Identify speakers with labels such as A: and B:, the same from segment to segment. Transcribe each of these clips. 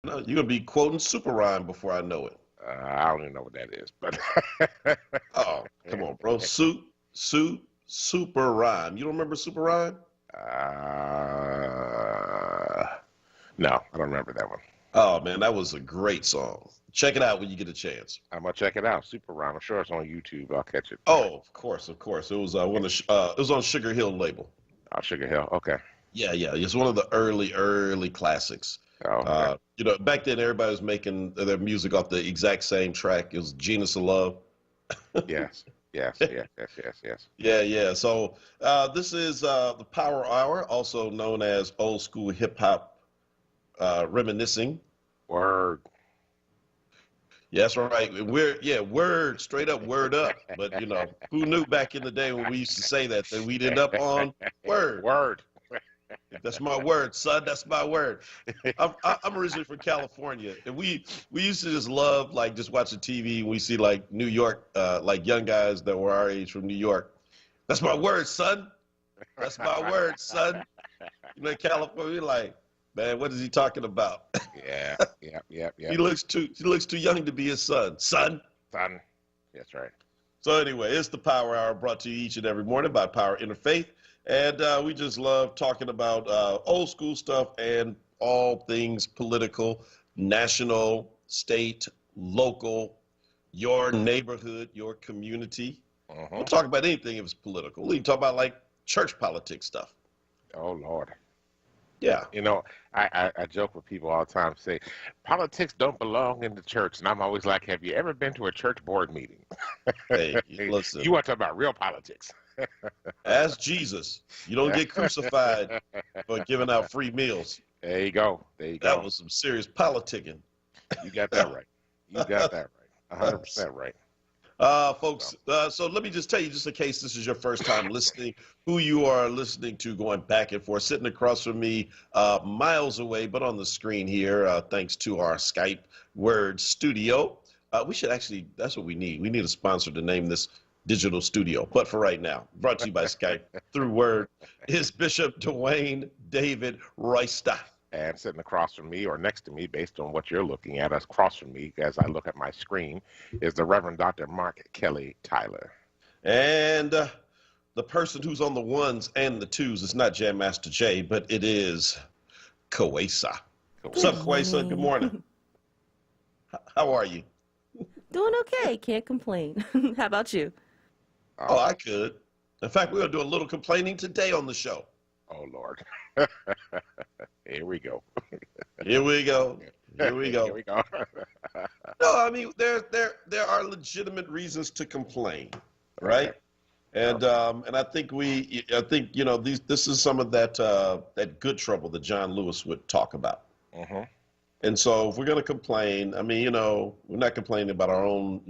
A: No, you're gonna be quoting super rhyme before I know it.
B: I don't even know what that is, but
A: Oh, come on, bro. Super rhyme. You don't remember super rhyme?
B: uh, no, I don't remember that one.
A: Oh man, that was a great song. Check it out when you get a chance.
B: I'm gonna check it out. Super Rhyme. I'm sure it's on YouTube. I'll catch it.
A: Oh, of course, of course. It was it was on Sugar Hill label.
B: Oh, Sugar Hill. Okay.
A: Yeah, yeah. It's one of the early classics.
B: Oh, okay.
A: Back then everybody was making their music off the exact same track. It was Genius of Love.
B: Yes. Yes. Yes. Yes. Yes. Yes.
A: Yeah, yeah. So this is the Power Hour, also known as old school hip hop reminiscing.
B: Word.
A: Yeah, that's right. Word, straight up word up. But who knew back in the day when we used to say that we'd end up on word.
B: Word.
A: That's my word, son. That's my word. I'm originally from California, and we used to just love like just watching TV. And we see like New York, like young guys that were our age from New York. That's my word, son. That's my word, son. In California, we're like, man, what is he talking about?
B: Yeah. Yeah. Yeah. Yeah.
A: He looks too young to be his son. Son.
B: Son. That's right.
A: So anyway, it's the Power Hour brought to you each and every morning by Power Interfaith. And we just love talking about old school stuff and all things political, national, state, local, your neighborhood, your community. We'll
B: Uh-huh.
A: talk about anything if it's political. We can talk about like church politics stuff.
B: Oh Lord.
A: Yeah.
B: You know, I joke with people all the time, say, politics don't belong in the church. And I'm always like, have you ever been to a church board meeting?
A: Hey,
B: You
A: listen,
B: want to talk about real politics.
A: ask Jesus. You don't get crucified for giving out free meals.
B: There you go. There you
A: That
B: go.
A: was some serious politicking.
B: You got that right. You got that right. 100% right. So,
A: Folks, so let me just tell you, just in case this is your first time listening, who you are listening to going back and forth, sitting across from me, miles away, but on the screen here, thanks to our Skype Word studio. We should actually, that's what we need. We need a sponsor to name this digital studio. But for right now, brought to you by Skype through Word, is Bishop Dwayne David Royster.
B: and sitting across from me or next to me, based on what you're looking at, across from me as I look at my screen, is the Reverend Dr. Mark Kelly Tyler.
A: And the person who's on the ones and the twos is not Jam Master Jay, but it is Kawesa. What's
B: Cool.
A: up,
C: Good
A: Kawesa? Good morning.
C: morning.
A: How are you?
C: Doing okay. Can't complain. How about you?
A: Oh,
B: Oh,
A: I could. In fact, we're going to do a little complaining today on the show.
B: oh Lord. Here we go.
A: Here we go. Here we
B: Here
A: go.
B: we go.
A: No, I mean there are legitimate reasons to complain,
B: Okay.
A: right? And I think this is some of that good trouble that John Lewis would talk about.
B: Uh-huh.
A: And so if we're going to complain, I mean, we're not complaining about our own,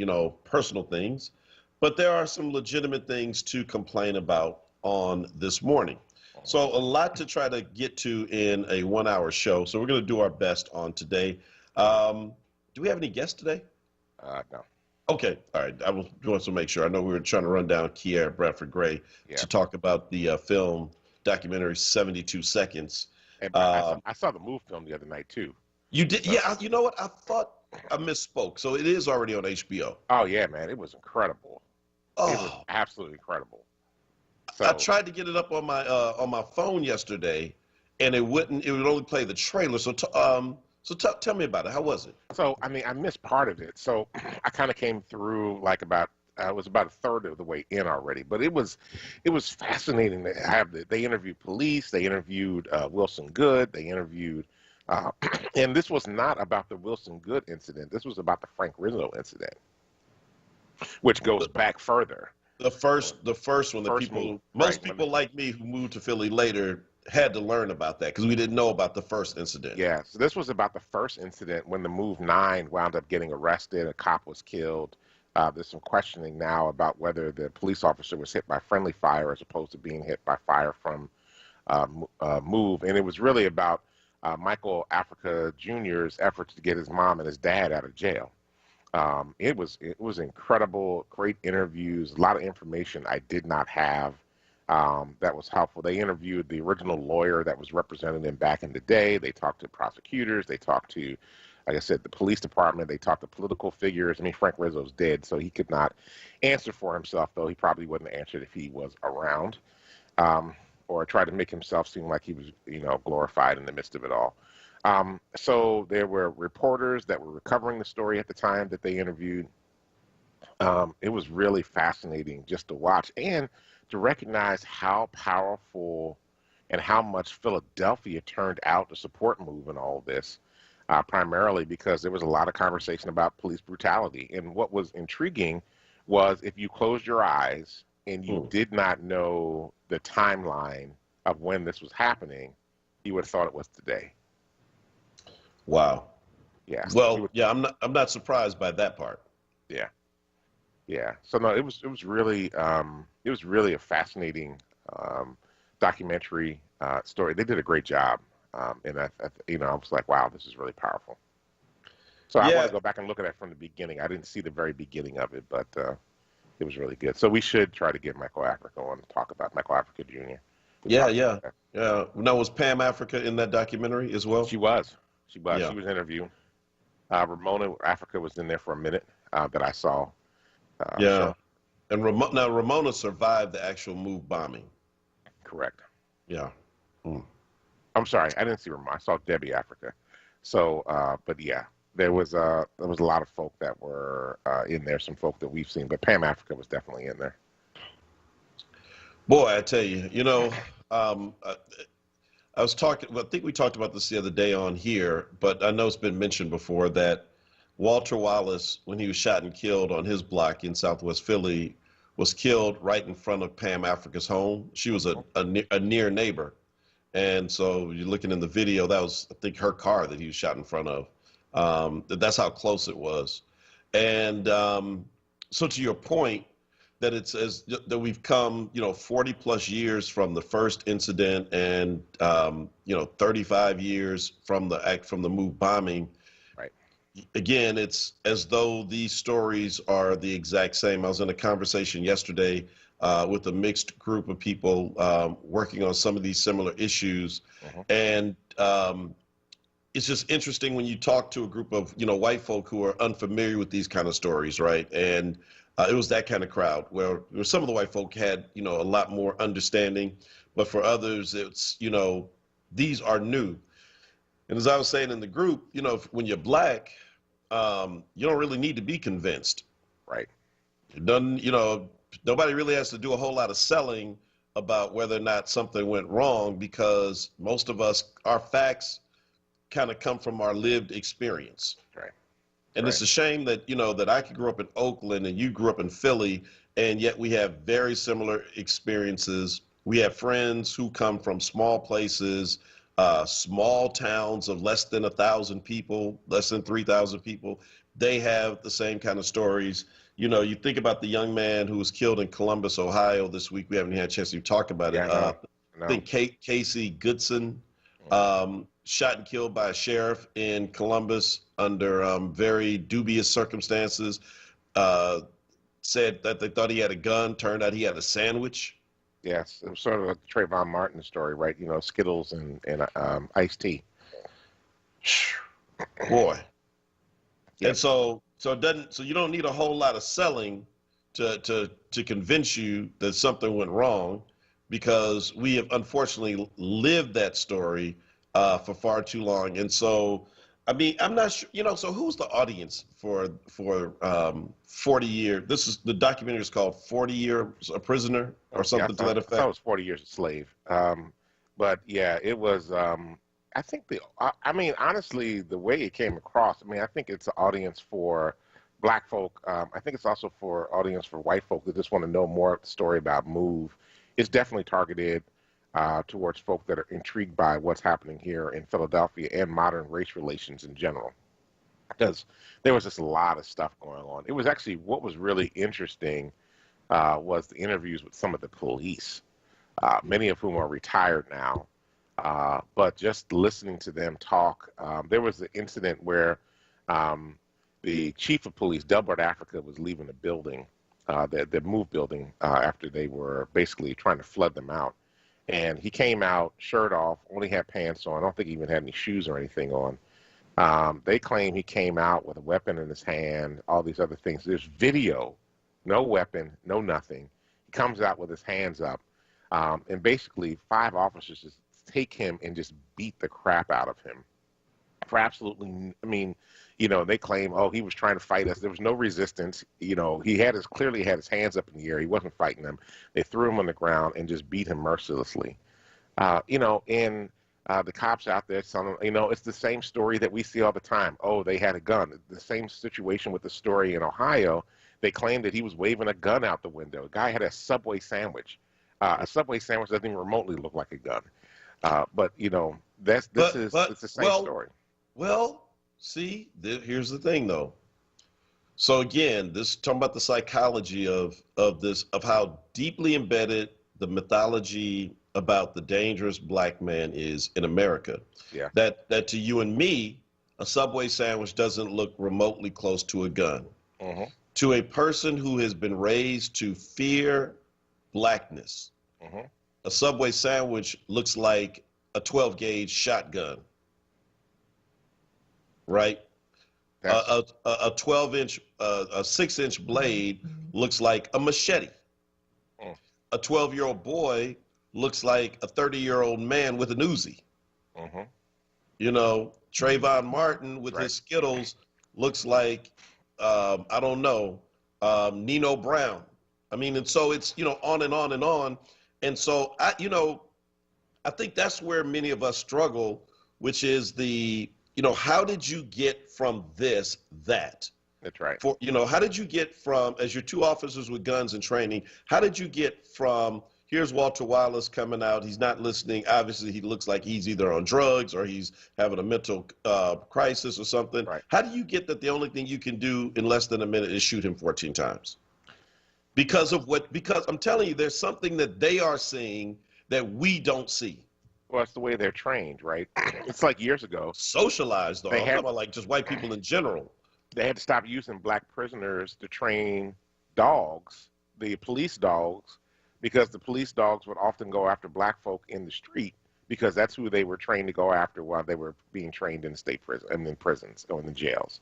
A: personal things, but there are some legitimate things to complain about on this morning. So a lot to try to get to in a 1 hour show. So we're going to do our best on today. Do we have any guests today?
B: No.
A: Okay. All right. I was going to make sure. I know we were trying to run down Kiera Bradford Gray
B: Yeah.
A: to talk about the film documentary 72 Seconds.
B: And
A: Um,
B: I saw the move film the other night too.
A: you did?
B: So,
A: Yeah. You know what? I thought I misspoke. So it is already on HBO.
B: oh yeah, man, it was incredible. It was
A: Oh,
B: absolutely incredible.
A: I
B: So,
A: tried to get it up on my phone yesterday, and it wouldn't. It would only play the trailer. Tell me about it. How was it?
B: so I mean, I missed part of it. So I kind of came through like about I was about a third of the way in already, but it was fascinating to have they interviewed police, they interviewed Wilson Good, they interviewed, uh, and this was not about the Wilson Good incident. This was about the Frank Rizzo incident, which goes
A: The,
B: back further.
A: the first one that
B: First move,
A: most
B: right?
A: people like me who moved to Philly later had to learn about that because we didn't know about the first incident.
B: Yeah, so this was about the first incident when the Move 9 wound up getting arrested. A cop was killed. There's some questioning now about whether the police officer was hit by friendly fire as opposed to being hit by fire from Move. And it was really about Michael Africa Jr.'s efforts to get his mom and his dad out of jail. It was incredible, great interviews, a lot of information I did not have That was helpful. They interviewed the original lawyer that was representing them back in the day. They talked to prosecutors. They talked to, like I said, the police department. They talked to political figures. I mean, Frank Rizzo's dead, so he could not answer for himself, though he probably wouldn't have answered if he was around, or try to make himself seem like he was, glorified in the midst of it all. So there were reporters that were recovering the story at the time that they interviewed. It was really fascinating just to watch and to recognize how powerful and how much Philadelphia turned out to support MOVE in all of this, primarily because there was a lot of conversation about police brutality. And what was intriguing was if you closed your eyes and you did not know the timeline of when this was happening, you would have thought it was today.
A: Wow.
B: Yeah.
A: Well, yeah, I'm not surprised by that part.
B: Yeah. Yeah. So no, it was really a fascinating documentary story. They did a great job, and I was like, wow, this is really powerful. So I want to go back and look at that from the beginning. I didn't see the very beginning of it, but it was really good. So we should try to get Michael Africa on and talk about Michael Africa Jr.
A: Yeah. Now, was Pam Africa in that documentary as well?
B: She was.
A: Yeah.
B: She was interviewed. Ramona Africa was in there for a minute that I saw.
A: Yeah. And Ramona survived the actual MOVE bombing.
B: Correct.
A: Yeah.
B: I'm sorry, I didn't see Ramona. I saw Debbie Africa. So, but yeah, there was a lot of folk that were in there. Some folk that we've seen, but Pam Africa was definitely in there.
A: Boy, I tell you, I was talking. I think we talked about this the other day on here, but I know it's been mentioned before that Walter Wallace, when he was shot and killed on his block in Southwest Philly, was killed right in front of Pam Africa's home. She was a near neighbor. And so you're looking in the video, that was, I think, her car that he was shot in front of. That's how close it was. And so to your point, that that we've come, 40 plus years from the first incident and, 35 years from the MOVE bombing. Again, it's as though these stories are the exact same. I was in a conversation yesterday with a mixed group of people working on some of these similar issues. And it's just interesting when you talk to a group of, white folk who are unfamiliar with these kind of stories, right? And it was that kind of crowd where some of the white folk had, a lot more understanding, but for others, it's, these are new. And as I was saying in the group, when you're black, you don't really need to be convinced.
B: Right.
A: It doesn't, nobody really has to do a whole lot of selling about whether or not something went wrong, because most of us, our facts kind of come from our lived experience.
B: Right.
A: And it's a shame that, that I grew up in Oakland and you grew up in Philly, and yet we have very similar experiences. We have friends who come from small places, small towns of less than 1,000 people, less than 3,000 people. They have the same kind of stories. You think about the young man who was killed in Columbus, Ohio this week. We haven't had a chance to talk about it.
B: No.
A: I think Casey Goodson, shot and killed by a sheriff in Columbus under very dubious circumstances. Said that they thought he had a gun. Turned out he had a sandwich.
B: Yes, it was sort of a Trayvon Martin story, right? Skittles and iced tea.
A: Boy.
B: Yep.
A: And so you don't need a whole lot of selling to convince you that something went wrong, because we have unfortunately lived that story for far too long. And so, I mean, I'm not sure, so who's the audience for 40 years? The documentary is called 40 Years a Prisoner or something to that effect.
B: I thought it was 40 Years a Slave. But yeah, it was, I think honestly, the way it came across, I think it's an audience for black folk. I think it's also for audience for white folk that just want to know more of the story about MOVE. It's definitely targeted towards folk that are intrigued by what's happening here in Philadelphia and modern race relations in general, because there was just a lot of stuff going on. It was actually, what was really interesting was the interviews with some of the police, many of whom are retired now, but just listening to them talk. There was an incident where the chief of police, Delbert Africa, was leaving the building the move building after they were basically trying to flood them out. And he came out, shirt off, only had pants on. I don't think he even had any shoes or anything on. They claim he came out with a weapon in his hand, all these other things. There's video, no weapon, no nothing. He comes out with his hands up, and basically 5 officers just take him and just beat the crap out of him. For absolutely, I mean, they claim, oh, he was trying to fight us. There was no resistance. He clearly had his hands up in the air. He wasn't fighting them. They threw him on the ground and just beat him mercilessly. And the cops out there telling them, it's the same story that we see all the time. Oh, they had a gun. The same situation with the story in Ohio. They claimed that he was waving a gun out the window. A guy had a Subway sandwich. A Subway sandwich doesn't even remotely look like a gun. But it's the same story.
A: Well, see, here's the thing, though. So again, this talking about the psychology of how deeply embedded the mythology about the dangerous black man is in America.
B: Yeah.
A: That to you and me, a Subway sandwich doesn't look remotely close to a gun.
B: Mm-hmm.
A: To a person who has been raised to fear blackness,
B: mm-hmm.
A: a Subway sandwich looks like a 12-gauge shotgun. Right? A 12-inch, a 6-inch blade looks like a machete.
B: Mm.
A: A 12-year-old boy looks like a 30-year-old man with an Uzi.
B: Mm-hmm.
A: Trayvon Martin with his Skittles looks like, I don't know, Nino Brown. I mean, and so it's, on and on and on. And so, I think that's where many of us struggle, which is how did you get from this, that?
B: That's right.
A: How did you get from, as your 2 officers with guns and training, how did you get from, here's Walter Wallace coming out, he's not listening, obviously he looks like he's either on drugs or he's having a mental crisis or something.
B: Right.
A: How do you get that the only thing you can do in less than a minute is shoot him 14 times? Because I'm telling you, there's something that they are seeing that we don't see.
B: Well, it's the way they're trained, right? It's like years ago.
A: Socialized, though. I'm talking about like just white people in general.
B: They had to stop using black prisoners to train dogs, the police dogs, because the police dogs would often go after black folk in the street because that's who they were trained to go after while they were being trained in state prison and in prisons or in the jails.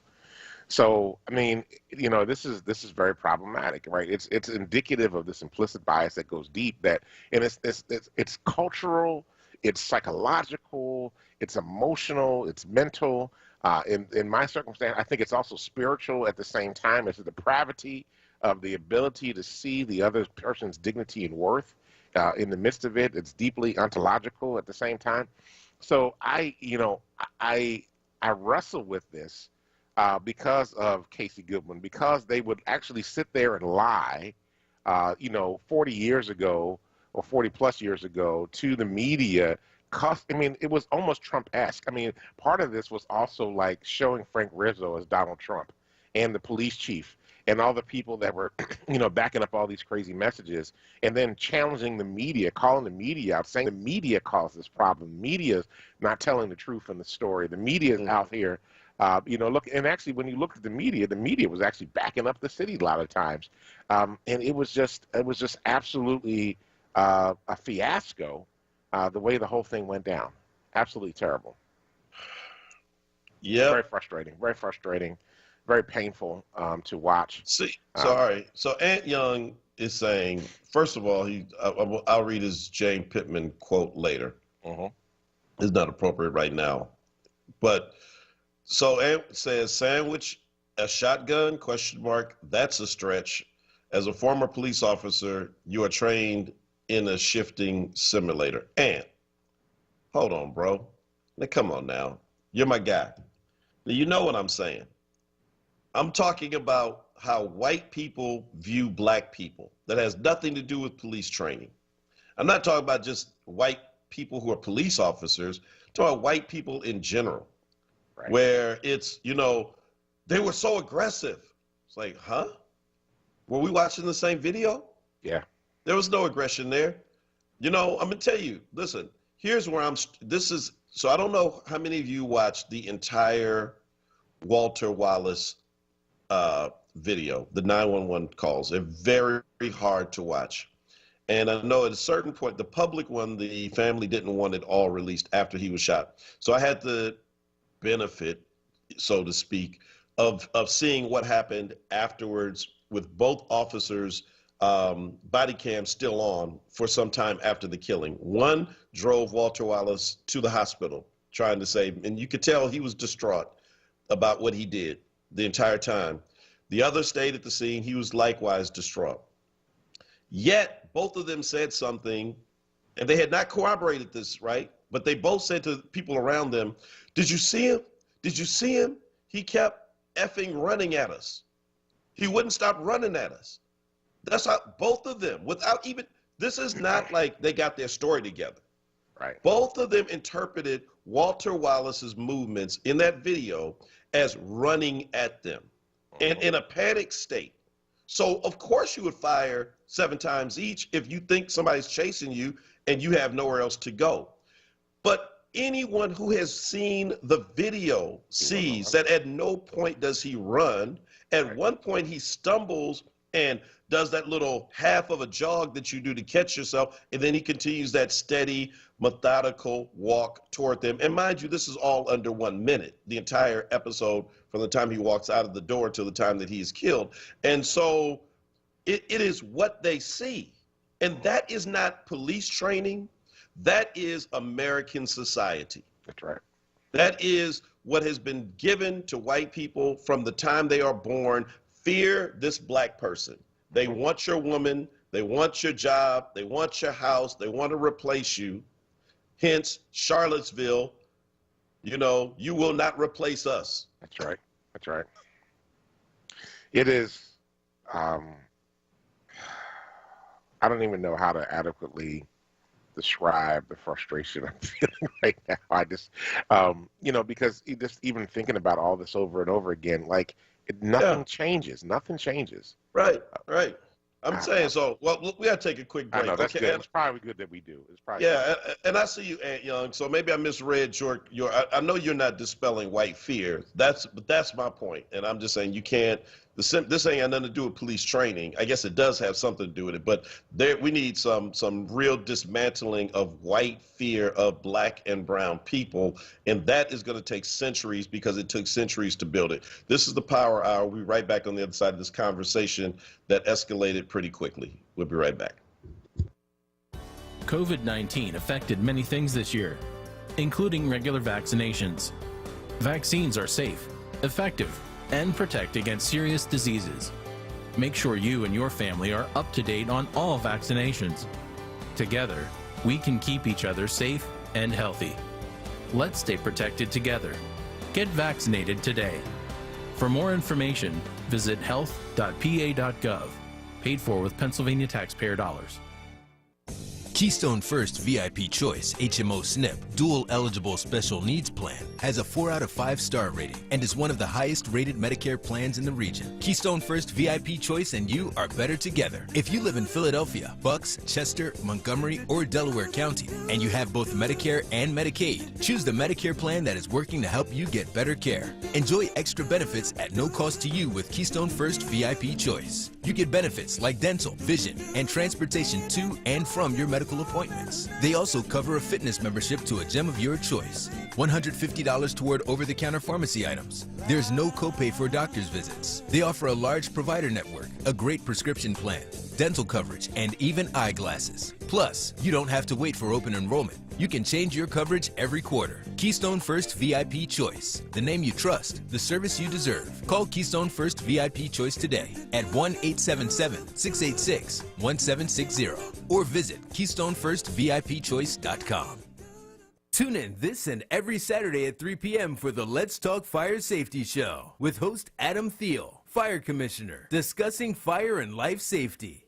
B: So, I mean, this is very problematic, right? It's indicative of this implicit bias that goes deep. And it's cultural. It's psychological, it's emotional, it's mental. In my circumstance, I think it's also spiritual at the same time. It's the depravity of the ability to see the other person's dignity and worth in the midst of it. It's deeply ontological at the same time. So I wrestle with this because of Casey Goodwin, because they would actually sit there and lie, 40 years ago, or 40 plus years ago to the media. It was almost Trump-esque. I mean, part of this was also like showing Frank Rizzo as Donald Trump and the police chief and all the people that were, backing up all these crazy messages, and then challenging the media, calling the media out, saying the media caused this problem. Media's not telling the truth in the story. The media is out here, look, and actually when you look at the media was actually backing up the city a lot of times. And it was just absolutely a fiasco, the way the whole thing went down. Absolutely terrible.
A: Yeah.
B: Very frustrating, very painful to watch.
A: See, sorry. So Ant Young is saying, first of all, I'll read his Jane Pittman quote later.
B: Mm-hmm.
A: It's not appropriate right now. But so Ant says, sandwich a shotgun, ? That's a stretch. As a former police officer, you are trained in a shifting simulator. And hold on, bro. Now, come on now. You're my guy. Now, you know what I'm saying. I'm talking about how white people view black people. That has nothing to do with police training. I'm not talking about just white people who are police officers. I'm talking about white people in general. Right. Where it's, they were so aggressive. It's like, huh? Were we watching the same video?
B: Yeah.
A: There was no aggression there. I'm going to tell you, listen, here's where so I don't know how many of you watched the entire Walter Wallace video, the 911 calls. They're very, very hard to watch. And I know at a certain point, the public one, the family didn't want it all released after he was shot. So I had the benefit, so to speak, of seeing what happened afterwards with both officers' body cams still on for some time after the killing. One drove Walter Wallace to the hospital trying to save him, and you could tell he was distraught about what he did the entire time. The other stayed at the scene. He was likewise distraught. Yet, both of them said something, and they had not corroborated this, right? But they both said to people around them, did you see him? Did you see him? He kept effing running at us. He wouldn't stop running at us. That's how both of them, without even, this is not like they got their story together.
B: Right.
A: Both of them interpreted Walter Wallace's movements in that video as running at them and in a panic state. So of course you would fire 7 times each if you think somebody's chasing you and you have nowhere else to go. But anyone who has seen the video sees that at no point does he run. At one point he stumbles and does that little half of a jog that you do to catch yourself, and then he continues that steady, methodical walk toward them. And mind you, this is all under 1 minute, the entire episode from the time he walks out of the door to the time that he is killed. And so it is what they see. And that is not police training. That is American society.
B: That's right.
A: That is what has been given to white people from the time they are born. Fear this black person. They want your woman. They want your job. They want your house. They want to replace you. Hence, Charlottesville, you know, you will not replace us.
B: That's right. That's right. It is, I don't even know how to adequately describe the frustration I'm feeling right now. I just, you know, because just even thinking about all this over and over again, like nothing changes. Nothing changes.
A: Right, right. I'm saying so. Well, look, we got to take a quick break.
B: I know, that's
A: okay,
B: good. It's probably good that we do. It's probably
A: and I see you, Aunt Young. So maybe I misread your. I know you're not dispelling white fear. That's my point, and I'm just saying you can't. This ain't got nothing to do with police training. I guess it does have something to do with it, but we need some real dismantling of white fear of black and brown people, and that is going to take centuries because it took centuries to build it. This is the Power Hour. We'll be right back on the other side of this conversation that escalated pretty quickly. We'll be right back.
D: COVID-19 affected many things this year, including regular vaccinations. Vaccines are safe, effective, and protect against serious diseases. Make sure you and your family are up to date on all vaccinations. Together, we can keep each other safe and healthy. Let's stay protected together. Get vaccinated today. For more information, visit health.pa.gov. Paid for with Pennsylvania taxpayer dollars.
E: Keystone First VIP Choice HMO SNP Dual Eligible Special Needs Plan has a 4 out of 5 star rating and is one of the highest rated Medicare plans in the region. Keystone First VIP Choice and you are better together. If you live in Philadelphia, Bucks, Chester, Montgomery, or Delaware County, and you have both Medicare and Medicaid, choose the Medicare plan that is working to help you get better care. Enjoy extra benefits at no cost to you with Keystone First VIP Choice. You get benefits like dental, vision, and transportation to and from your medical appointments. They also cover a fitness membership to a gym of your choice. $150 toward over-the-counter pharmacy items. There's no copay for doctor's visits. They offer a large provider network, a great prescription plan, dental coverage, and even eyeglasses. Plus, you don't have to wait for open enrollment. You can change your coverage every quarter. Keystone First VIP Choice. The name you trust, the service you deserve. Call Keystone First VIP Choice today at 1-877-686-1760 or visit KeystoneFirstVIPChoice.com. Tune in this and every Saturday at 3 p.m. for the Let's Talk Fire Safety Show with host Adam Thiel, Fire Commissioner, discussing fire and life safety.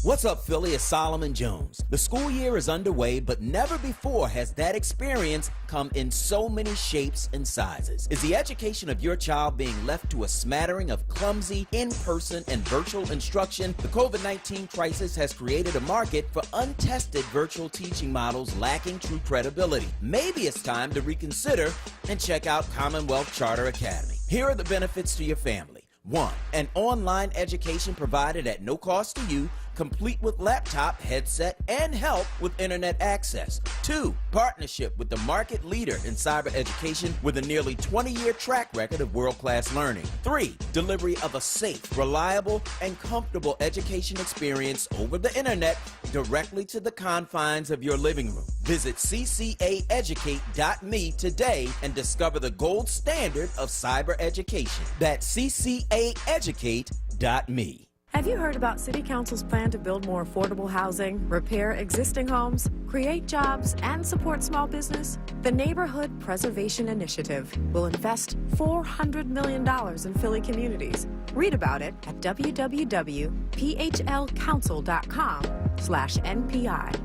F: What's up, Philly? It's Solomon Jones. The school year is underway, but never before has that experience come in so many shapes and sizes. Is the education of your child being left to a smattering of clumsy, in-person, and virtual instruction? The COVID-19 crisis has created a market for untested virtual teaching models lacking true credibility. Maybe it's time to reconsider and check out Commonwealth Charter Academy. Here are the benefits to your family. 1. An online education provided at no cost to you, complete with laptop, headset, and help with internet access. 2. Partnership with the market leader in cyber education with a nearly 20-year track record of world-class learning. 3. Delivery of a safe, reliable, and comfortable education experience over the internet directly to the confines of your living room. Visit ccaeducate.me today and discover the gold standard of cyber education. That's ccaeducate.me.
G: Have you heard about City Council's plan to build more affordable housing, repair existing homes, create jobs, and support small business? The Neighborhood Preservation Initiative will invest $400 million in Philly communities. Read about it at www.phlcouncil.com/NPI.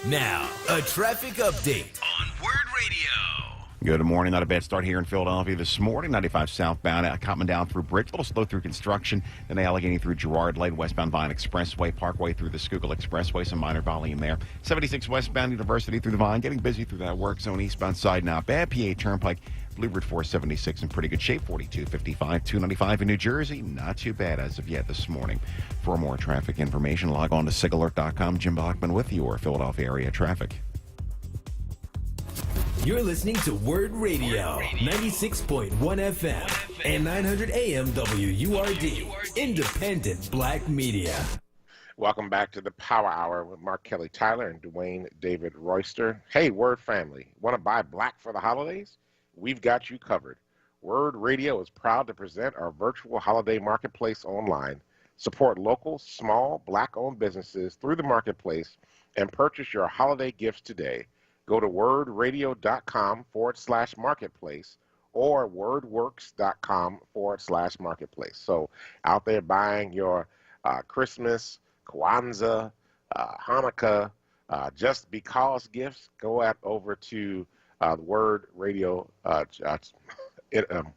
E: Now, a traffic update on WURD Radio.
H: Good morning. Not a bad start here in Philadelphia this morning. 95 southbound, coming down through Bridge. A little slow through construction. Then Allegheny through Girard Lane, westbound Vine Expressway, Parkway through the Schuylkill Expressway. Some minor volume there. 76 westbound University through the Vine. Getting busy through that work zone. Eastbound side now. Bad PA Turnpike. Blue Route 476 in pretty good shape. 4255, 295 in New Jersey. Not too bad as of yet this morning. For more traffic information, log on to sigalert.com. Jim Bachman with your Philadelphia area traffic.
E: You're listening to WURD Radio, 96.1 FM and 900 AM WURD, independent black media.
B: Welcome back to the Power Hour with Mark Kelly Tyler and Dwayne David Royster. Hey, WURD family, want to buy black for the holidays? We've got you covered. WURD Radio is proud to present our virtual holiday marketplace online. Support local, small, black-owned businesses through the marketplace and purchase your holiday gifts today. Go to wordradio.com/marketplace or wordworks.com/marketplace. So out there buying your Christmas, Kwanzaa, Hanukkah, just because gifts, go over to the WURD Radio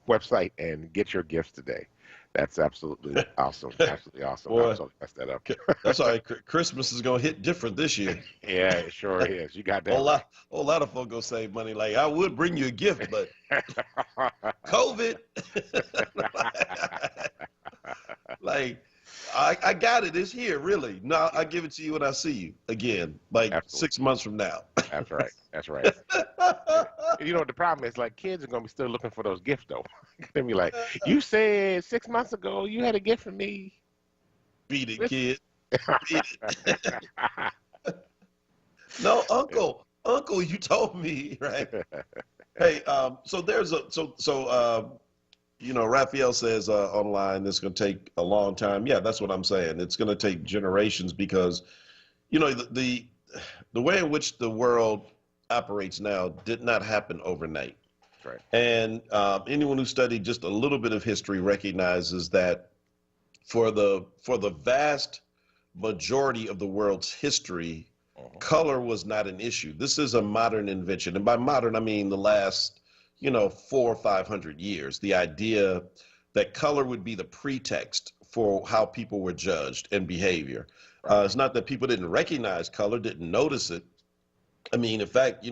B: website and get your gifts today. That's absolutely awesome. Absolutely awesome.
A: Boy,
B: I'm sorry to mess that up.
A: That's all right. Christmas is going to hit different this year.
B: Yeah, it sure is. You got that.
A: A lot of folks going to save money. Like, I would bring you a gift, but COVID. Like, I got it. It's here, really. No, I'll give it to you when I see you again, like absolutely. 6 months from now.
B: That's right. That's right. You know, the problem is, like, kids are going to be still looking for those gifts, though. They'll be like, you said 6 months ago you had a gift for me.
A: Beat it, kid. Beat it. No, Uncle, you told me, right? Hey, so there's you know, Raphael says online it's going to take a long time. Yeah, that's what I'm saying. It's going to take generations because, you know, the way in which the world operates now did not happen overnight.
B: Right.
A: And anyone who studied just a little bit of history recognizes that for the vast majority of the world's history, color was not an issue. This is a modern invention. And by modern, I mean the last, 400 or 500 years. The idea that color would be the pretext for how people were judged and behavior. It's not that people didn't recognize color, didn't notice it. I mean, in fact,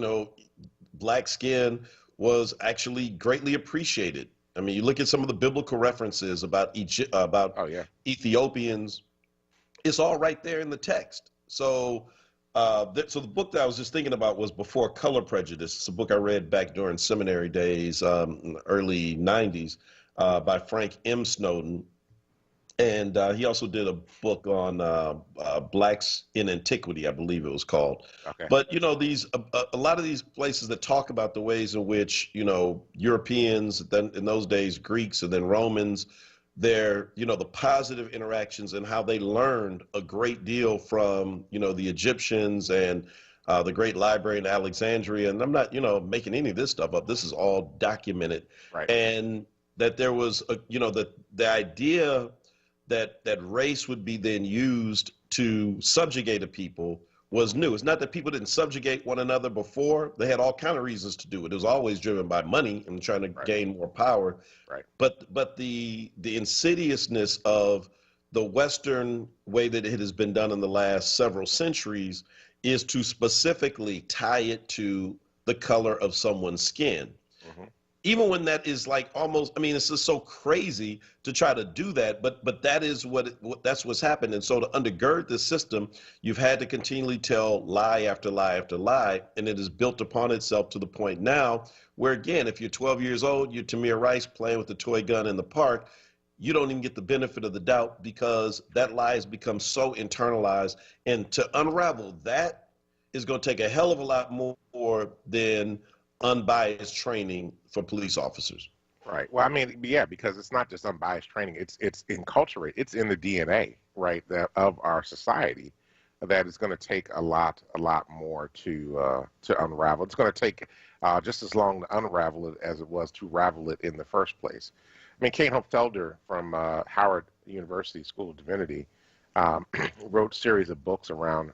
A: black skin was actually greatly appreciated. I mean, you look at some of the biblical references about Ethiopians. It's all right there in the text. So, so the book that I was just thinking about was Before Color Prejudice. It's a book I read back during seminary days, in the early 90s, by Frank M. Snowden. And he also did a book on blacks in antiquity, I believe it was called. Okay. But, these a lot of these places that talk about the ways in which, Europeans, then in those days, Greeks and then Romans, their, the positive interactions and how they learned a great deal from, the Egyptians and the great library in Alexandria. And I'm not, making any of this stuff up. This is all documented. Right. And that there was, the idea that race would be then used to subjugate a people was new. It's not that people didn't subjugate one another before. They had all kind of reasons to do it. It was always driven by money and trying to gain more power. Right. But the insidiousness of the Western way that it has been done in the last several centuries is to specifically tie it to the color of someone's skin. Mm-hmm. even when that is like almost, I mean, it's just so crazy to try to do that, but that is that's what's happened. And so to undergird the system, you've had to continually tell lie after lie after lie, and it is built upon itself to the point now where, again, if you're 12 years old, you're Tamir Rice playing with the toy gun in the park, you don't even get the benefit of the doubt because that lie has become so internalized. And to unravel that is going to take a hell of a lot more than unbiased training for police officers.
B: Right. Well, I mean, yeah, because it's not just unbiased training; it's enculturated. It's in the DNA, right, of our society. That is going to take a lot more to unravel. It's going to take just as long to unravel it as it was to ravel it in the first place. I mean, Kate Felder from Howard University School of Divinity wrote a series of books around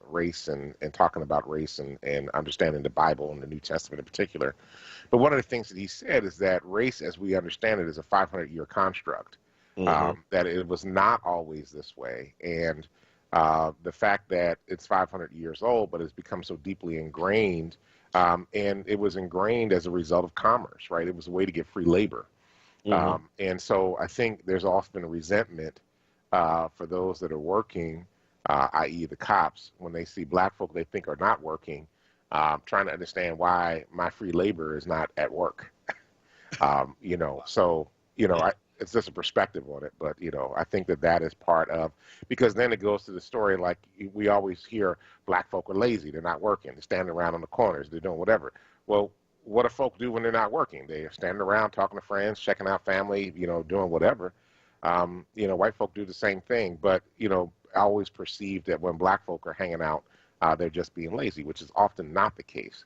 B: race and talking about race and understanding the Bible and the New Testament in particular. But one of the things that he said is that race, as we understand it, is a 500-year construct, that it was not always this way. And the fact that it's 500 years old, but it's become so deeply ingrained, and it was ingrained as a result of commerce, right? It was a way to get free labor. And so I think there's often a resentment for those that are working, i.e. the cops, when they see black folk they think are not working, trying to understand why my free labor is not at work. It's just a perspective on it, but, I think that is part of, because then it goes to the story like we always hear black folk are lazy, they're not working, they're standing around on the corners, they're doing whatever. Well, what do folk do when they're not working? They're standing around talking to friends, checking out family, doing whatever. White folk do the same thing, but, I always perceive that when black folk are hanging out, they're just being lazy, which is often not the case.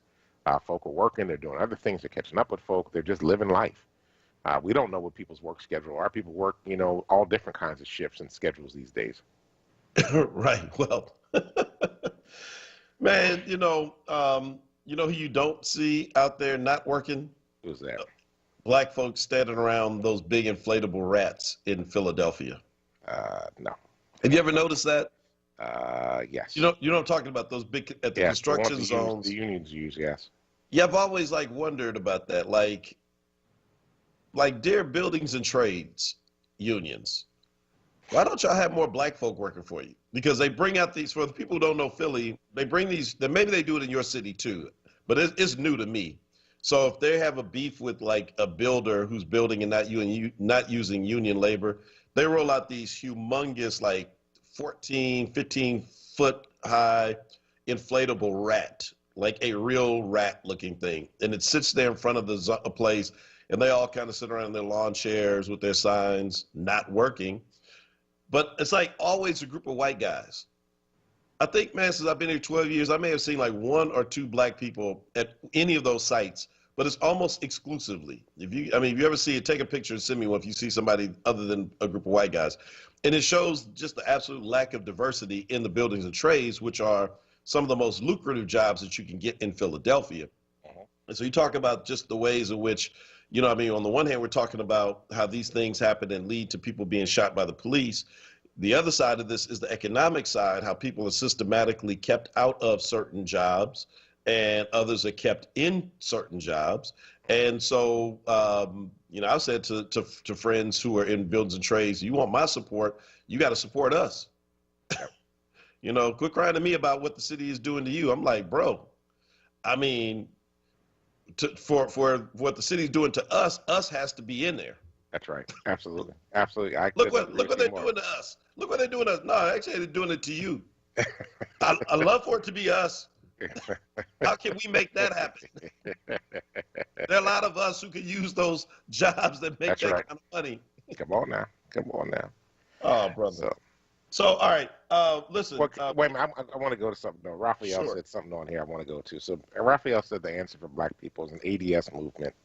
B: Folk are working, they're doing other things, they're catching up with folk, they're just living life. We don't know what people's work schedule are. People work, all different kinds of shifts and schedules these days.
A: Right. Well, man, who you don't see out there not working?
B: Who's that?
A: Black folks standing around those big inflatable rats in Philadelphia.
B: No.
A: Have you ever noticed that?
B: Yes.
A: You know what I'm talking about, those big at the construction zones.
B: The unions use, yes.
A: Yeah, I've always wondered about that. Like dear buildings and trades unions, why don't y'all have more black folk working for you? Because they bring out these, for the people who don't know Philly, they bring these, maybe they do it in your city too, but it's new to me. So if they have a beef with like a builder who's building and not using union labor, they roll out these humongous 14, 15 foot high inflatable rat, like a real rat looking thing. And it sits there in front of a place, and they all kind of sit around in their lawn chairs with their signs, not working. But it's always a group of white guys. I think, man, since I've been here 12 years, I may have seen one or two black people at any of those sites, but it's almost exclusively. If you ever see it, take a picture and send me one if you see somebody other than a group of white guys. And it shows just the absolute lack of diversity in the buildings and trades, which are some of the most lucrative jobs that you can get in Philadelphia. And so you talk about just the ways in which, on the one hand, we're talking about how these things happen and lead to people being shot by the police. The other side of this is the economic side, how people are systematically kept out of certain jobs and others are kept in certain jobs. And so, I've said to friends who are in buildings and trades, you want my support, you got to support us. Quit crying to me about what the city is doing to you. I'm like, bro, for what the city's doing to us has to be in there.
B: That's right. Absolutely. Absolutely.
A: Look what they're doing to us. Look what they're doing to us. No, actually, they're doing it to you. I love for it to be us. How can we make that happen? There are a lot of us who could use those jobs that make that kind of money.
B: Come on now.
A: Oh, brother. So all right. Listen.
B: Wait a minute. I want to go to something, though. Raphael said something on here I want to go to. So Raphael said the answer for black people is an ADS movement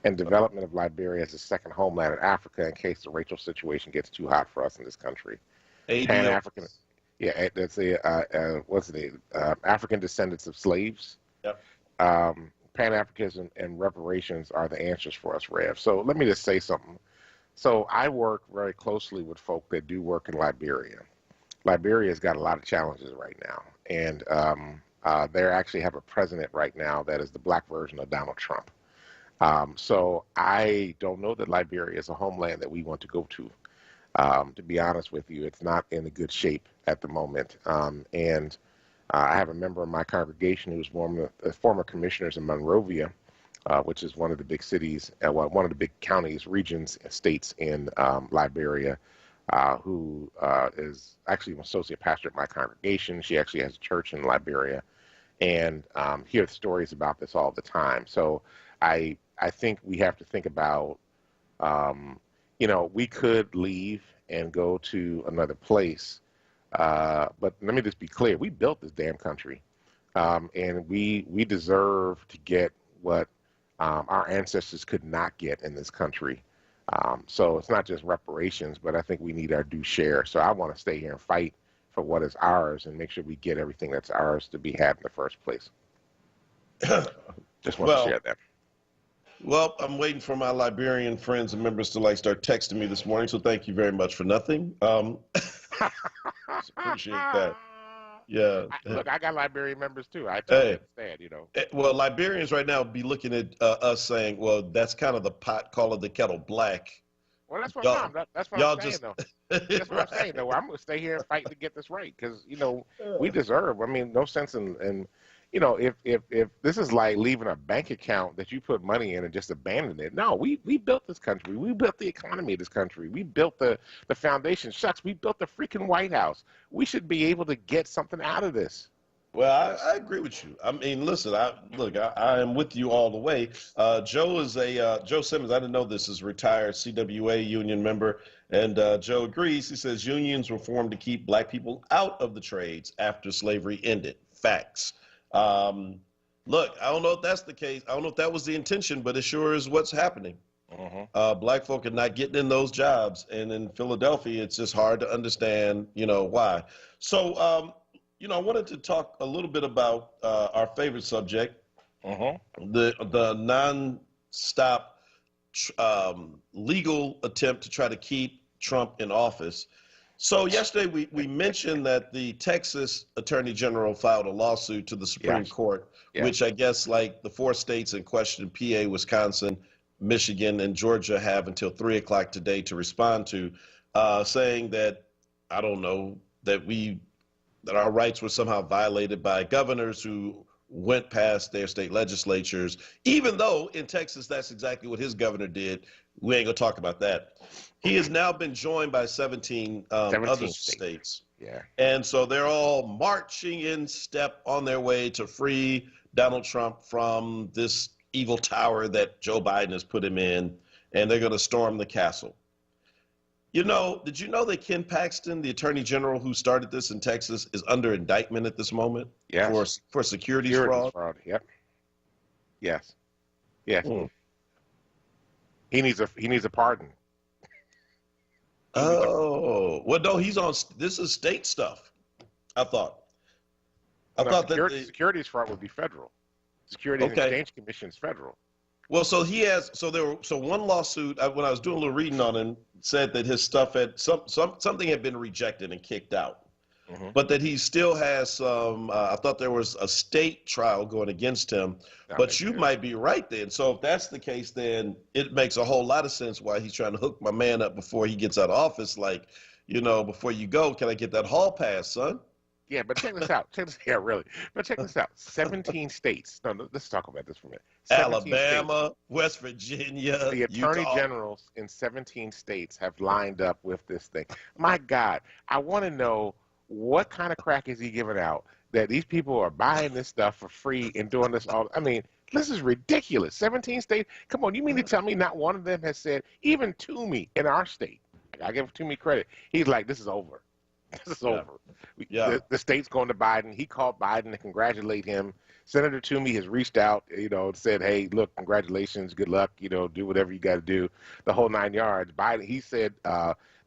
B: and development of Liberia as a second homeland in Africa in case the racial situation gets too hot for us in this country. Pan-African. Yeah, that's African descendants of slaves.
A: Yep.
B: Pan-Africanism and reparations are the answers for us, Rev. So let me just say something. So I work very closely with folk that do work in Liberia. Liberia's got a lot of challenges right now. And they actually have a president right now that is the black version of Donald Trump. So I don't know that Liberia is a homeland that we want to go to. To be honest with you, it's not in a good shape at the moment. And I have a member of my congregation who's former commissioners in Monrovia, which is one of the big cities, one of the big counties, regions, states in Liberia, who is actually an associate pastor at my congregation. She actually has a church in Liberia, and hear stories about this all the time. So I think we have to think about, we could leave and go to another place. But let me just be clear. We built this damn country, and we deserve to get what our ancestors could not get in this country. So it's not just reparations, but I think we need our due share. So I want to stay here and fight for what is ours and make sure we get everything that's ours to be had in the first place. Just want to share that.
A: Well, I'm waiting for my Liberian friends and members to start texting me this morning, so thank you very much for nothing. Appreciate that. Yeah.
B: Look, I got Liberian members too. I totally understand,
A: Well, Liberians right now be looking at us saying, well, that's kind of the pot calling the kettle black.
B: Well, that's what I'm saying, though. That's what I'm saying, though. I'm going to stay here and fight to get this right because, we deserve. I mean, no sense in if this is like leaving a bank account that you put money in and just abandon it. No, we built this country. We built the economy of this country. We built the foundation. Shucks, we built the freaking White House. We should be able to get something out of this.
A: Well, I agree with you. I mean, listen, I am with you all the way. Joe Simmons, I didn't know this, is a retired CWA union member, and Joe agrees. He says unions were formed to keep black people out of the trades after slavery ended. Facts. Look, I don't know if that's the case. I don't know if that was the intention, but it sure is what's happening. Black folk are not getting in those jobs, and in Philadelphia, it's just hard to understand, why. So, I wanted to talk a little bit about our favorite subject, the non-stop legal attempt to try to keep Trump in office. So yesterday we mentioned that the Texas Attorney General filed a lawsuit to the Supreme Court, which I guess like the 4 states in question, PA, Wisconsin, Michigan, and Georgia, have until 3 o'clock today to respond to, saying that, I don't know, that our rights were somehow violated by governors who went past their state legislatures, even though in Texas that's exactly what his governor did. We ain't gonna talk about that. He has now been joined by 17 other states.
B: Yeah.
A: And so they're all marching in step on their way to free Donald Trump from this evil tower that Joe Biden has put him in, and they're gonna storm the castle. Did you know that Ken Paxton, the attorney general who started this in Texas, is under indictment at this moment for securities fraud?
B: Yep. Yes. Yes. He needs a pardon.
A: Oh, well, no, he's on. This is state stuff. I thought that
B: securities fraud would be federal. Securities and Exchange Commission is federal.
A: Well, so he has. So one lawsuit. When I was doing a little reading on him, said that his stuff had something had been rejected and kicked out, but that he still has some. I thought there was a state trial going against him, but you might be right then. So if that's the case, then it makes a whole lot of sense why he's trying to hook my man up before he gets out of office. Like, before you go, can I get that hall pass, son?
B: Yeah, but check this out. Really. But check this out. 17 states. No, let's talk about this for a minute.
A: Alabama, states. West Virginia,
B: the attorney generals in 17 states have lined up with this thing. My God, I want to know what kind of crack is he giving out that these people are buying this stuff for free and doing this all. I mean, this is ridiculous. 17 states. Come on, you mean to tell me not one of them has said, even Toomey in our state, I give Toomey credit, he's like, this is over. This is over. The state's going to Biden. He called Biden to congratulate him. Senator Toomey has reached out, said, hey, look, congratulations, good luck, do whatever you got to do, the whole 9 yards. Biden, he said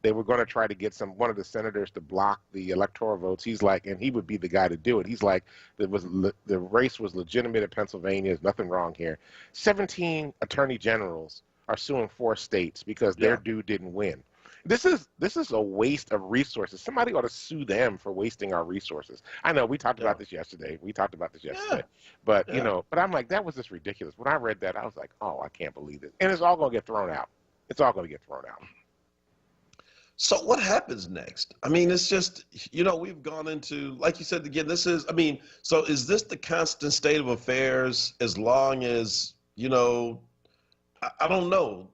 B: they were going to try to get one of the senators to block the electoral votes. He's like, and he would be the guy to do it. He's like, the race was legitimate in Pennsylvania. There's nothing wrong here. 17 attorney generals are suing 4 states because their dude didn't win. This is a waste of resources. Somebody ought to sue them for wasting our resources. I know we talked about this yesterday. But but I'm like, that was just ridiculous. When I read that, I was like, oh, I can't believe it. And it's all going to get thrown out. It's all going to get thrown out.
A: So what happens next? I mean, it's just, we've gone into, like you said again, so is this the constant state of affairs as long as, I don't know,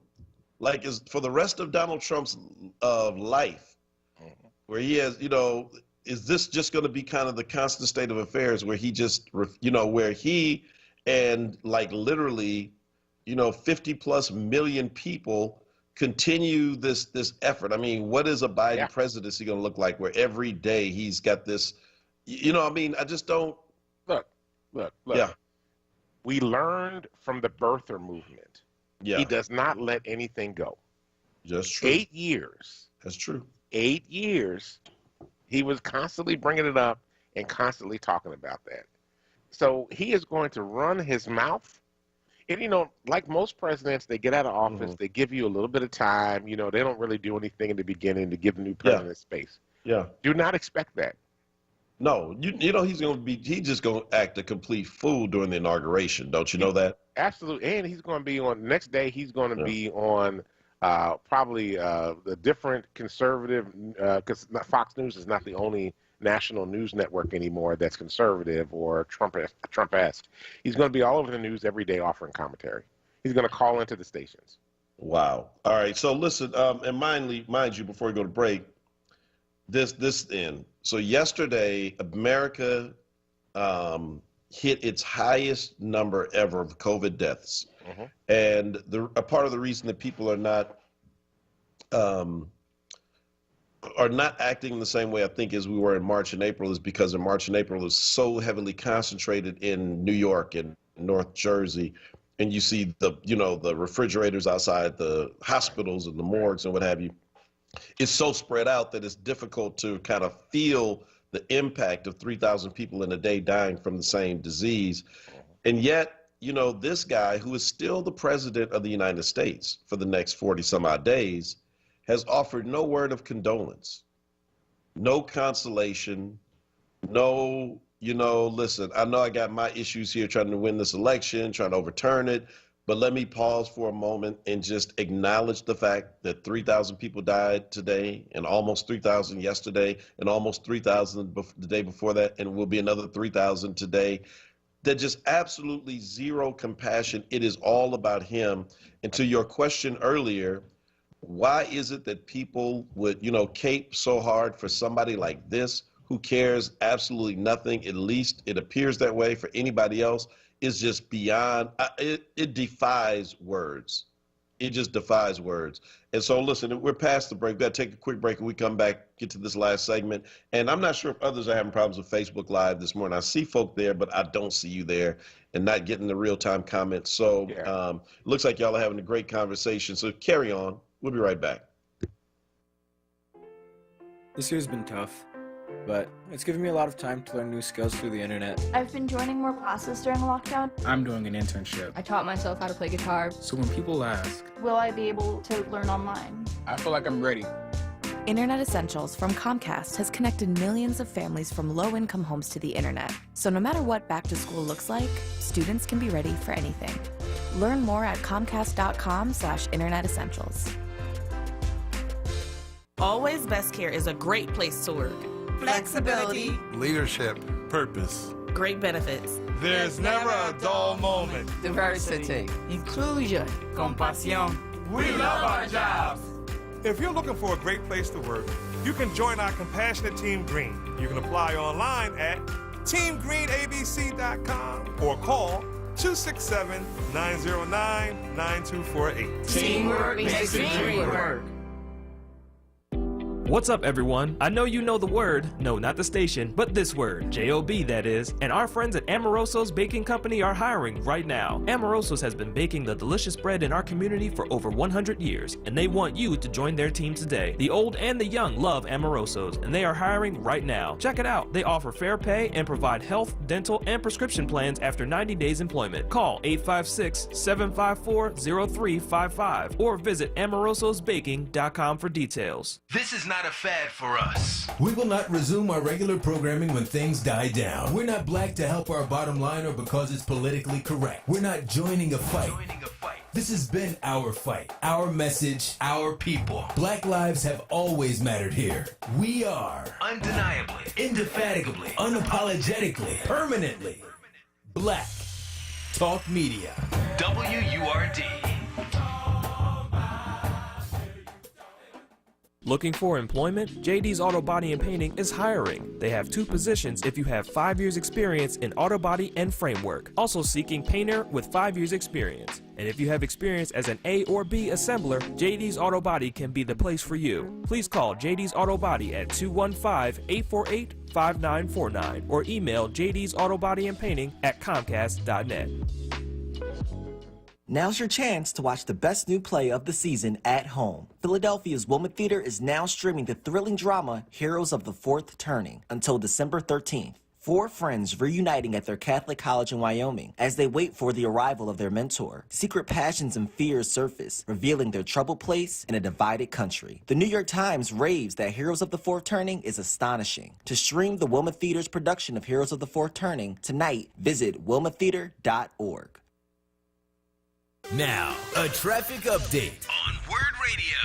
A: like is for the rest of Donald Trump's life, where he has, is this just going to be kind of the constant state of affairs where he just, where he and like literally, 50 plus million people continue this effort? I mean, what is a Biden presidency going to look like where every day he's got this, I just don't.
B: Look.
A: Yeah.
B: We learned from the birther movement.
A: Yeah.
B: He does not let anything go.
A: Just true.
B: 8 years.
A: That's true. 8
B: years. He was constantly bringing it up and constantly talking about that. So he is going to run his mouth. And, like most presidents, they get out of office, they give you a little bit of time. They don't really do anything in the beginning to give the new president space.
A: Yeah.
B: Do not expect that.
A: No, he's just going to act a complete fool during the inauguration. Don't you know that?
B: Absolutely. And he's going to be on, the next day, he's going to be on probably the different conservative, because Fox News is not the only national news network anymore that's conservative or Trump-esque. He's going to be all over the news every day offering commentary. He's going to call into the stations.
A: Wow. All right. So listen, and mind you, before we go to break, this end. So yesterday, America hit its highest number ever of COVID deaths. And a part of the reason that people are not acting the same way I think as we were in March and April is because in March and April is so heavily concentrated in New York and North Jersey, and you see the refrigerators outside the hospitals and the morgues and what have you. It's so spread out that it's difficult to kind of feel the impact of 3,000 people in a day dying from the same disease. And yet, this guy who is still the president of the United States for the next 40 some odd days has offered no word of condolence, no consolation, no, listen, I know I got my issues here trying to win this election, trying to overturn it, but let me pause for a moment and just acknowledge the fact that 3,000 people died today and almost 3,000 yesterday and almost 3,000 the day before that, and will be another 3,000 today. That just absolutely zero compassion. It is all about him. And to your question earlier, why is it that people would, cape so hard for somebody like this who cares absolutely nothing? At least it appears that way for anybody else. Is just beyond, it defies words. It just defies words. And so listen, we're past the break. We've got to take a quick break and we come back, get to this last segment. And I'm not sure if others are having problems with Facebook Live this morning. I see folk there, but I don't see you there and not getting the real-time comments. So it looks like y'all are having a great conversation. So carry on. We'll be right back.
I: This year's been tough, but it's given me a lot of time to learn new skills through the internet.
J: I've been joining more classes during lockdown.
K: I'm doing an internship.
J: I taught myself how to play guitar.
K: So when people ask,
J: will I be able to learn online?
K: I feel like I'm ready.
G: Internet Essentials from Comcast has connected millions of families from low-income homes to the internet. So no matter what back to school looks like, students can be ready for anything. Learn more at comcast.com/Internet Essentials.
L: Always Best Care is a great place to work. Flexibility,
M: leadership, purpose,
L: great benefits.
M: There's never a dull moment.
L: Diversity, inclusion, compasión.
M: We love our jobs. If you're looking for a great place to work, you can join our compassionate Team Green. You can apply online at teamgreenabc.com or call 267-909-9248.
L: Teamwork makes the dream work.
N: What's up, everyone? I know you know the word, no, not the station, but this word, J-O-B that is, and our friends at Amoroso's Baking Company are hiring right now. Amoroso's has been baking the delicious bread in our community for over 100 years, and they want you to join their team today. The old and the young love Amoroso's, and they are hiring right now. Check it out. They offer fair pay and provide health, dental, and prescription plans after 90 days employment. Call 856-754-0355 or visit amorososbaking.com for details.
E: This is not a fad for us. We will not resume our regular programming when things die down. We're not black to help our bottom line or because it's politically correct. We're not joining a fight. This has been our fight, our message, our people. Black lives have always mattered here. We are undeniably, indefatigably, unapologetically, permanently Black Talk Media. WURD.
N: Looking for employment? JD's Auto Body and Painting is hiring. They have 2 positions if you have 5 years experience in auto body and framework. Also seeking painter with 5 years experience. And if you have experience as an A or B assembler, JD's Auto Body can be the place for you. Please call JD's Auto Body at 215-848-5949 or email JD's Auto Body and Painting at comcast.net.
O: Now's your chance to watch the best new play of the season at home. Philadelphia's Wilma Theater is now streaming the thrilling drama Heroes of the Fourth Turning until December 13th. 4 friends reuniting at their Catholic college in Wyoming as they wait for the arrival of their mentor. Secret passions and fears surface, revealing their troubled place in a divided country. The New York Times raves that Heroes of the Fourth Turning is astonishing. To stream the Wilma Theater's production of Heroes of the Fourth Turning tonight, visit wilmatheater.org.
E: Now, a traffic update on WURD Radio.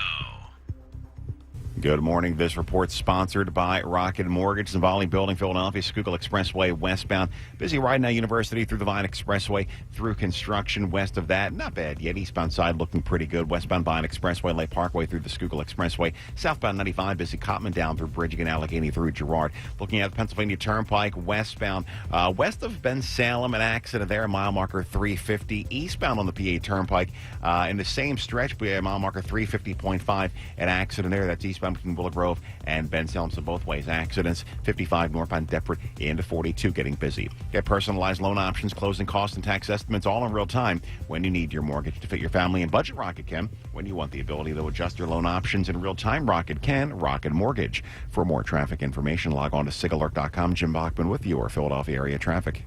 H: Good morning. This report's sponsored by Rocket Mortgage, Zavali Building, Philadelphia, Schuylkill Expressway westbound. Busy right now, University through the Vine Expressway, through construction west of that. Not bad yet. Eastbound side looking pretty good. Westbound Vine Expressway, Lake Parkway through the Schuylkill Expressway. Southbound 95, busy Cotman down through Bridging and Allegheny through Girard. Looking at the Pennsylvania Turnpike, westbound, west of Ben Salem, an accident there, mile marker 350. Eastbound on the PA Turnpike, in the same stretch, mile marker 350.5, an accident there. That's eastbound between Willow Grove and Ben Salem, so both ways accidents. 55 northbound Deptford into 42, getting busy. Get personalized loan options, closing costs, and tax estimates all in real time when you need your mortgage to fit your family and budget. Rocket can. When you want the ability to adjust your loan options in real time, Rocket can. Rocket Mortgage. For more traffic information, log on to sigalert.com. Jim Bachman with your Philadelphia area traffic.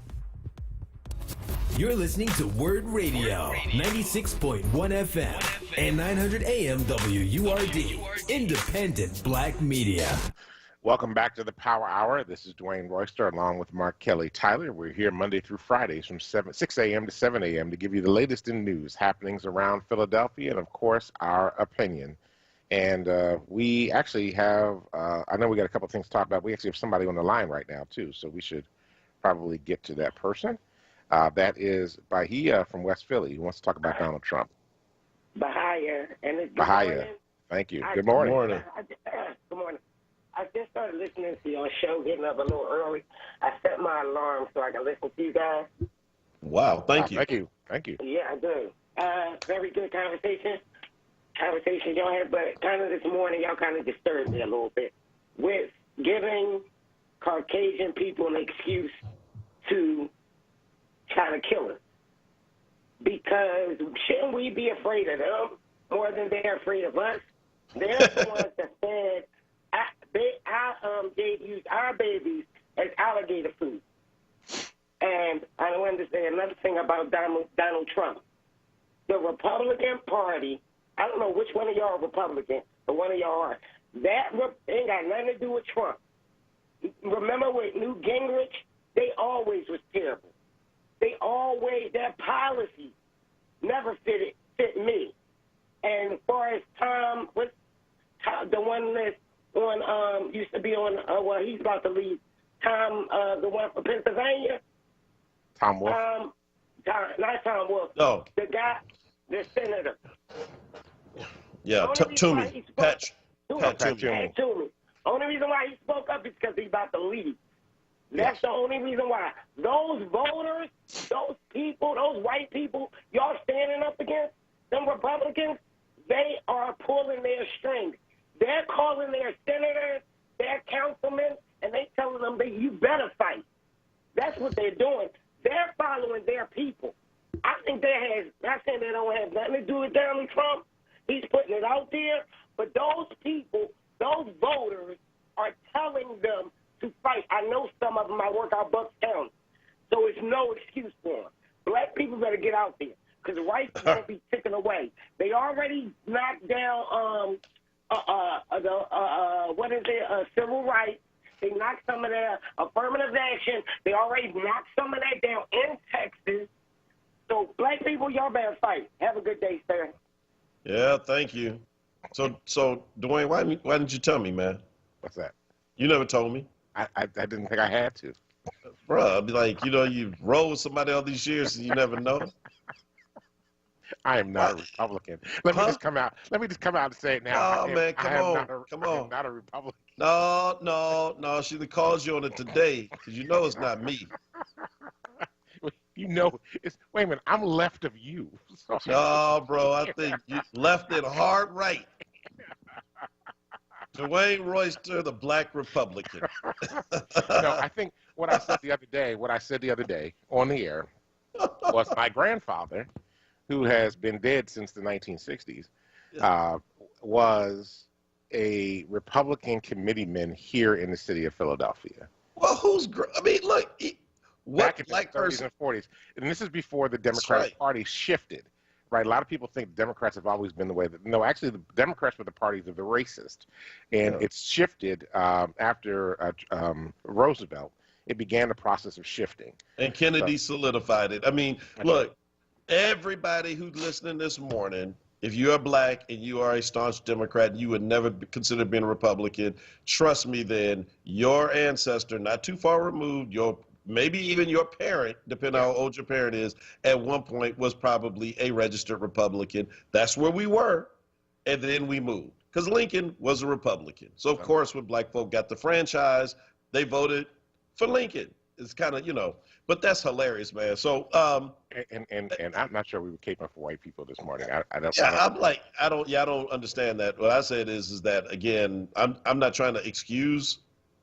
E: You're listening to WURD Radio, 96.1 FM and 900 AM WURD, independent black media.
B: Welcome back to the Power Hour. This is Dwayne Royster along with Mark Kelly Tyler. We're here Monday through Fridays from 6 a.m. to 7 a.m. to give you the latest in news, happenings around Philadelphia, and, of course, our opinion. And we actually have, I know we got a couple things to talk about. We actually have somebody on the line right now, too, so we should probably get to that person. That is Bahia from West Philly, who wants to talk about Donald Trump.
P: Bahia.
B: Bahia. Thank you. Good morning.
P: Good morning. I just started listening to your show, getting up a little early. I set my alarm so I can listen to you guys.
A: Wow, thank you.
B: Thank you.
P: Yeah, I do. Very good conversation y'all had, but kind of this morning, y'all kind of disturbed me a little bit with giving Caucasian people an excuse to try to kill us. Because shouldn't we be afraid of them more than they're afraid of us? They're the ones that said they used our babies as alligator food. And I want to say another thing about Donald Trump. The Republican Party, I don't know which one of y'all are Republican, but one of y'all are. That ain't got nothing to do with Trump. Remember with Newt Gingrich? They always was terrible. Their policy never fit me. And as far as Tom, the one that's on, used to be on, well, he's about to leave, Tom, the one from Pennsylvania.
B: Tom Wolf?
P: Not Tom Wolf.
A: No.
P: The guy, the senator.
A: Yeah, Toomey. Pat
P: Toomey. Only reason why he spoke up is because he's about to leave. That's the only reason why. Those voters, those people, those white people, y'all standing up against them Republicans, they are pulling their strings. They're calling their senators, their councilmen, and they telling them that you better fight. That's what they're doing. They're following their people. I think not saying they don't have nothing to do with Donald Trump. He's putting it out there. But those people, those voters, are telling them to fight. I know some of them. I work out Bucks County. So it's no excuse for them. Black people better get out there because the rights are going to be taken away. They already knocked down civil rights. They knocked some of their affirmative action. They already knocked some of that down in Texas. So black people, y'all better fight. Have a good day, sir.
A: Yeah, thank you. So Dwayne, why didn't you tell me, man?
B: What's that?
A: You never told me.
B: I didn't think I had to.
A: Bruh, I'd be like, you roll with somebody all these years and you never know.
B: I am not a Republican. Let me just come out and say it now.
A: Oh, man, come on.
B: I am not a Republican.
A: No. She calls you on it today because you know it's not me.
B: You know, wait a minute. I'm left of you.
A: No, bro. I think you left it hard right. Dwayne Royster, the Black Republican.
B: No, I think what I said the other day on the air was my grandfather, who has been dead since the 1960s, was a Republican committeeman here in the city of Philadelphia.
A: Well, look,
B: back in the 30s and 40s, and this is before the Democratic Party shifted, right? A lot of people think Democrats have always been the way that, no, actually the Democrats were the parties of the racist, and it's shifted after Roosevelt. It began the process of shifting.
A: And Kennedy solidified it. I mean, look, everybody who's listening this morning, if you are black and you are a staunch Democrat, you would never consider being a Republican. Trust me, then your ancestor, not too far removed, maybe even your parent, depending on how old your parent is, at one point was probably a registered Republican. That's where we were, and then we moved. Because Lincoln was a Republican. So, of course, when black folk got the franchise, they voted for Lincoln. It's kind of, but that's hilarious, man. So,
B: and I'm not sure we were caping for white people this morning. I
A: don't understand that. What I said is that, again, I'm not trying to excuse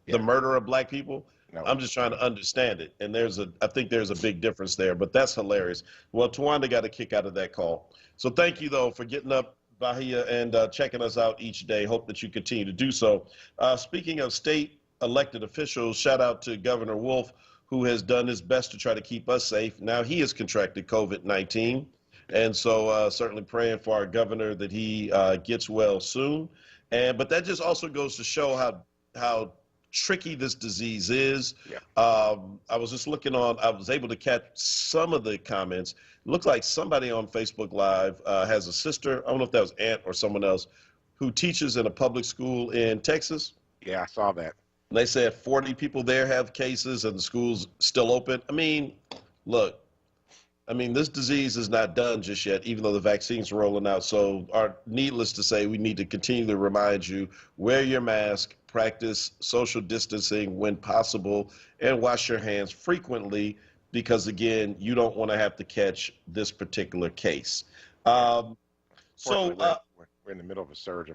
A: the murder of black people. No. I'm just trying to understand it. And I think there's a big difference there, but that's hilarious. Well, Tawanda got a kick out of that call. So thank you, though, for getting up, Bahia, and checking us out each day. Hope that you continue to do so. Speaking of state elected officials, shout out to Governor Wolf, who has done his best to try to keep us safe. Now he has contracted COVID-19. And so certainly praying for our governor that he gets well soon. But that just also goes to show how tricky this disease is. I was just looking I was able to catch some of the comments. It looks like somebody on Facebook Live has a sister, I don't know if that was aunt or someone else, who teaches in a public school in Texas.
B: Yeah, I saw that.
A: And they said 40 people there have cases and the school's still open. I mean, look, this disease is not done just yet, even though the vaccine's rolling out. So needless to say, we need to continue to remind you, wear your mask, practice social distancing when possible, and wash your hands frequently because, again, you don't want to have to catch this particular case.
B: We're in the middle of a surge,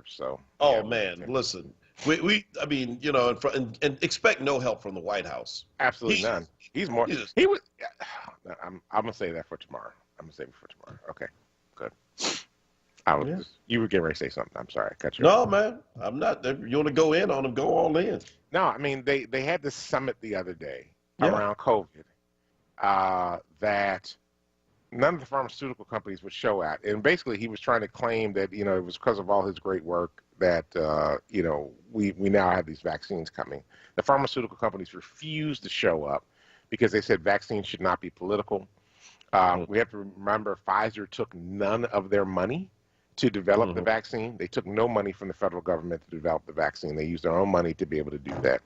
B: so.
A: Oh, man, listen. And expect no help from the White House.
B: Absolutely none. I'm gonna say that for tomorrow. I'm gonna save it for tomorrow. Okay, good. You were getting ready to say something. I'm sorry, I cut you.
A: No, man, I'm not. If you want to go in on them, go all in.
B: No, they had this summit the other day around COVID that none of the pharmaceutical companies would show at, and basically he was trying to claim that it was because of all his great work that we now have these vaccines coming. The pharmaceutical companies refused to show up because they said vaccines should not be political. We have to remember Pfizer took none of their money to develop the vaccine. They took no money from the federal government to develop the vaccine. They used their own money to be able to do that.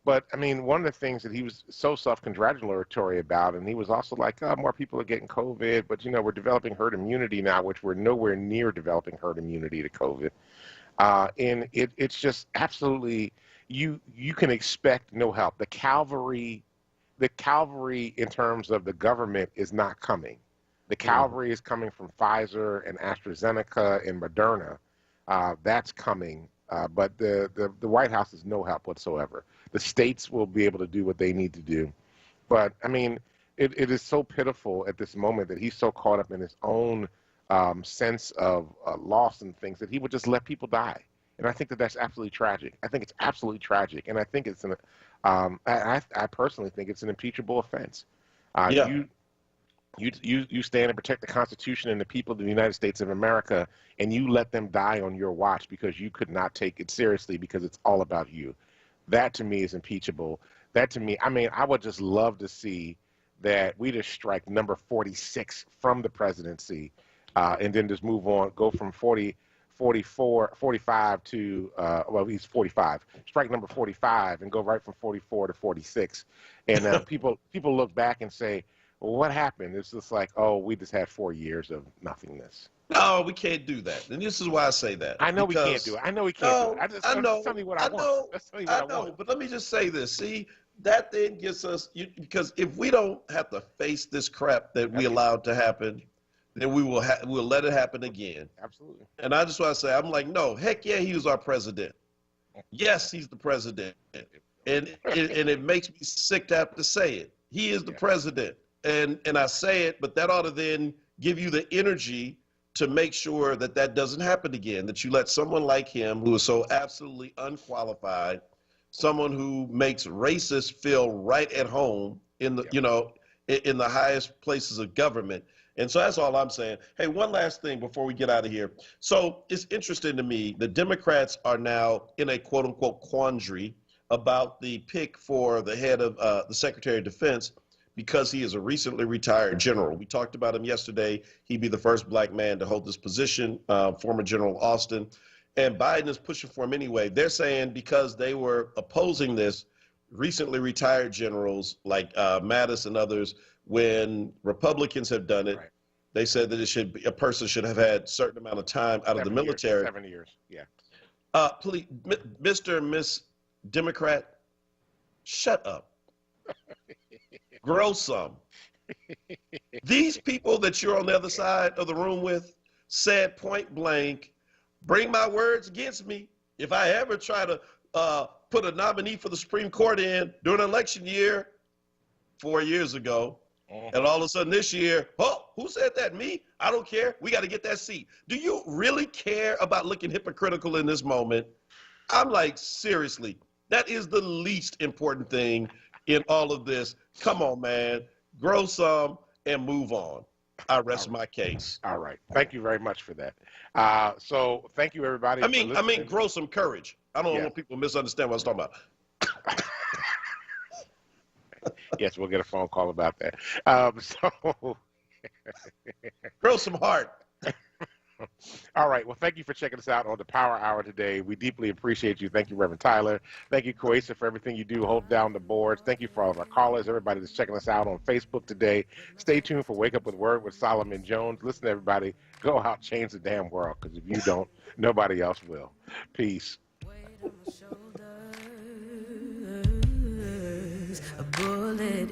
B: But one of the things that he was so self-congratulatory about, and he was also like, more people are getting COVID, but we're developing herd immunity now, which we're nowhere near developing herd immunity to COVID. And it's just absolutely, you can expect no help. The cavalry in terms of the government is not coming. The cavalry is coming from Pfizer and AstraZeneca and Moderna. That's coming. But the White House is no help whatsoever. The states will be able to do what they need to do. But, I mean, it is so pitiful at this moment that he's so caught up in his own sense of loss and things that he would just let people die. And I think that that's absolutely tragic. I think it's absolutely tragic. And I think it's I personally think it's an impeachable offense. You stand and protect the Constitution and the people of the United States of America, and you let them die on your watch because you could not take it seriously because it's all about you. That to me is impeachable. That to me, I mean, I would just love to see that we just strike number 46 from the presidency, and then just move on, go from 45 to, well, he's 45. Strike number 45 and go right from 44 to 46. And people look back and say, well, what happened? It's just like, oh, we just had 4 years of nothingness.
A: No, we can't do that. And this is why I say that.
B: I know we can't do it. I know we can't do it.
A: I know.
B: Just tell me what I want. Just tell me what I want.
A: But let me just say this. See, that then gets us, because if we don't have to face this crap that we allowed to happen, then we'll let it happen again.
B: Absolutely.
A: And I just want to say, I'm like, no, heck yeah, he was our president. Yes, he's the president. And it makes me sick to have to say it. He is the president. And I say it, but that ought to then give you the energy to make sure that that doesn't happen again, that you let someone like him, who is so absolutely unqualified, someone who makes racists feel right at home in the, in the highest places of government. And so that's all I'm saying. Hey, one last thing before we get out of here. So it's interesting to me, the Democrats are now in a quote unquote quandary about the pick for the head of the Secretary of Defense, because he is a recently retired general. We talked about him yesterday. He'd be the first black man to hold this position, former General Austin. And Biden is pushing for him anyway. They're saying because they were opposing this, recently retired generals like Mattis and others, when Republicans have done it, they said that it should be, a person should have had a certain amount of time out of the military.
B: 7 years, yeah.
A: Please, Mr. and Miss Democrat, shut up. Grow some. These people that you're on the other side of the room with said point blank, bring my words against me. If I ever try to put a nominee for the Supreme Court in during an election year 4 years ago, and all of a sudden this year, oh, who said that? Me? I don't care. We got to get that seat. Do you really care about looking hypocritical in this moment? I'm like, seriously, that is the least important thing in all of this. Come on, man. Grow some and move on. I rest my case.
B: All right. Thank you very much for that. So thank you, everybody.
A: I mean, grow some courage. I don't want people to misunderstand what I was talking about.
B: Yes, we'll get a phone call about that. So
A: grow some heart.
B: All right. Well, thank you for checking us out on the Power Hour today. We deeply appreciate you. Thank you, Reverend Tyler. Thank you, Koasa, for everything you do. Hold down the boards. Thank you for all of our callers, everybody that's checking us out on Facebook today. Stay tuned for Wake Up with Word with Solomon Jones. Listen, everybody, go out, change the damn world, because if you don't, nobody else will. Peace. A bullet